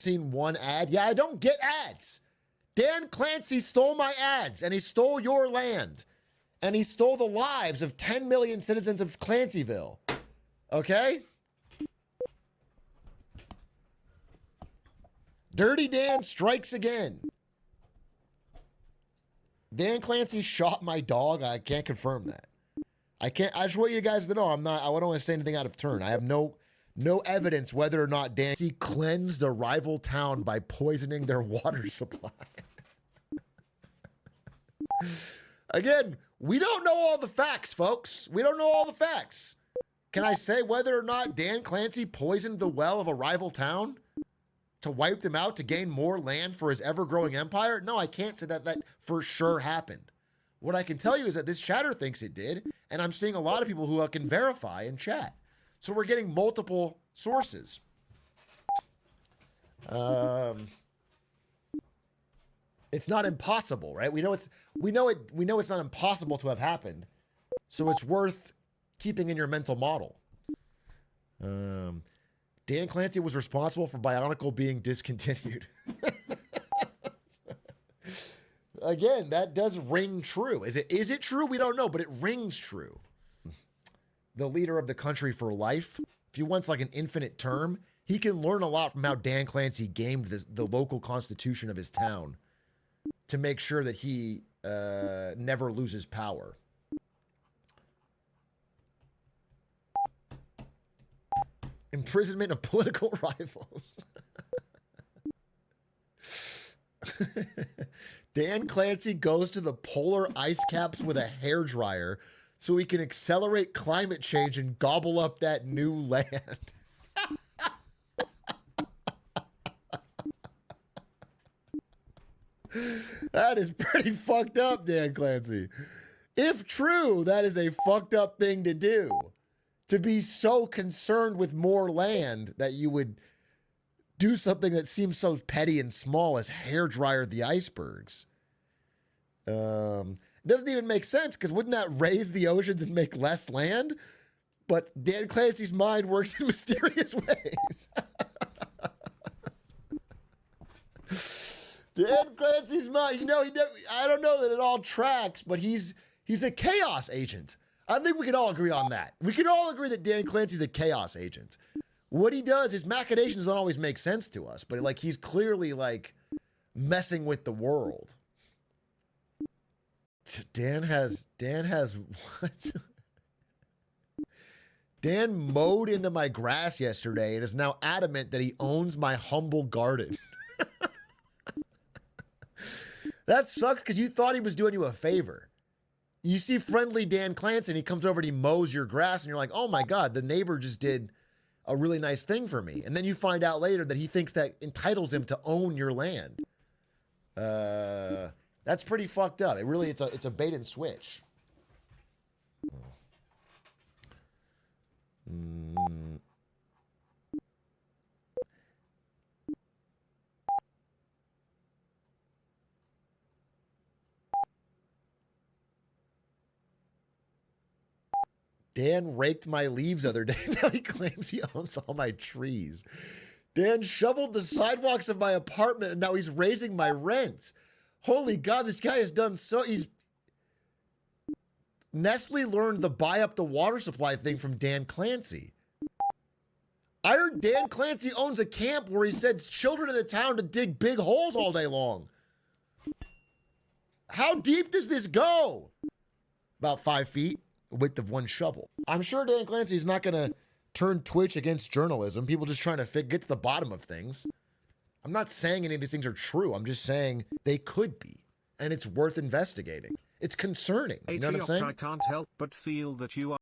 seen one ad. Yeah, I don't get ads. Dan Clancy stole my ads, and he stole your land, and he stole the lives of 10 million citizens of Clancyville. Okay? Dirty Dan strikes again. Dan Clancy shot my dog. I can't confirm that. I just want you guys to know I don't want to say anything out of turn. I have no evidence whether or not Dan Clancy cleansed a rival town by poisoning their water supply. Again, we don't know all the facts, folks. We don't know all the facts. Can I say whether or not Dan Clancy poisoned the well of a rival town to wipe them out to gain more land for his ever-growing empire? No, I can't say that for sure happened. What I can tell you is that this chatter thinks it did, and I'm seeing a lot of people who can verify in chat. So we're getting multiple sources. It's not impossible, right? We know it's not impossible to have happened. So it's worth keeping in your mental model. Dan Clancy was responsible for Bionicle being discontinued. Again, that does ring true. Is it true? We don't know, but it rings true. The leader of the country for life. If he wants like an infinite term, he can learn a lot from how Dan Clancy gamed the local constitution of his town to make sure that he never loses power. Imprisonment of political rivals. Dan Clancy goes to the polar ice caps with a hairdryer so he can accelerate climate change and gobble up that new land. That is pretty fucked up, Dan Clancy. If true, that is a fucked up thing to do. To be so concerned with more land that you would do something that seems so petty and small as hairdryer the icebergs. It doesn't even make sense, because wouldn't that raise the oceans and make less land? But Dan Clancy's mind works in mysterious ways. Dan Clancy's mind, I don't know that it all tracks, but he's a chaos agent. I think we can all agree on that. We can all agree that Dan Clancy's a chaos agent. What he does, his machinations don't always make sense to us, but like he's clearly like messing with the world. Dan has what? Dan mowed into my grass yesterday and is now adamant that he owns my humble garden. That sucks, because you thought he was doing you a favor. You see friendly Dan Clancy and he comes over and he mows your grass and you're like, oh my God, the neighbor just did a really nice thing for me. And then you find out later that he thinks that entitles him to own your land. That's pretty fucked up. It's a bait and switch. Dan raked my leaves the other day. Now he claims he owns all my trees. Dan shoveled the sidewalks of my apartment and now he's raising my rent. Holy God, this guy has done so. Nestle learned the buy up the water supply thing from Dan Clancy. I heard Dan Clancy owns a camp where he sends children in the town to dig big holes all day long. How deep does this go? About 5 feet. Width of one shovel. I'm sure Dan Clancy is not going to turn Twitch against journalism. People just trying to get to the bottom of things. I'm not saying any of these things are true. I'm just saying they could be, and it's worth investigating. It's concerning. You know what I'm saying? I can't help but feel that you are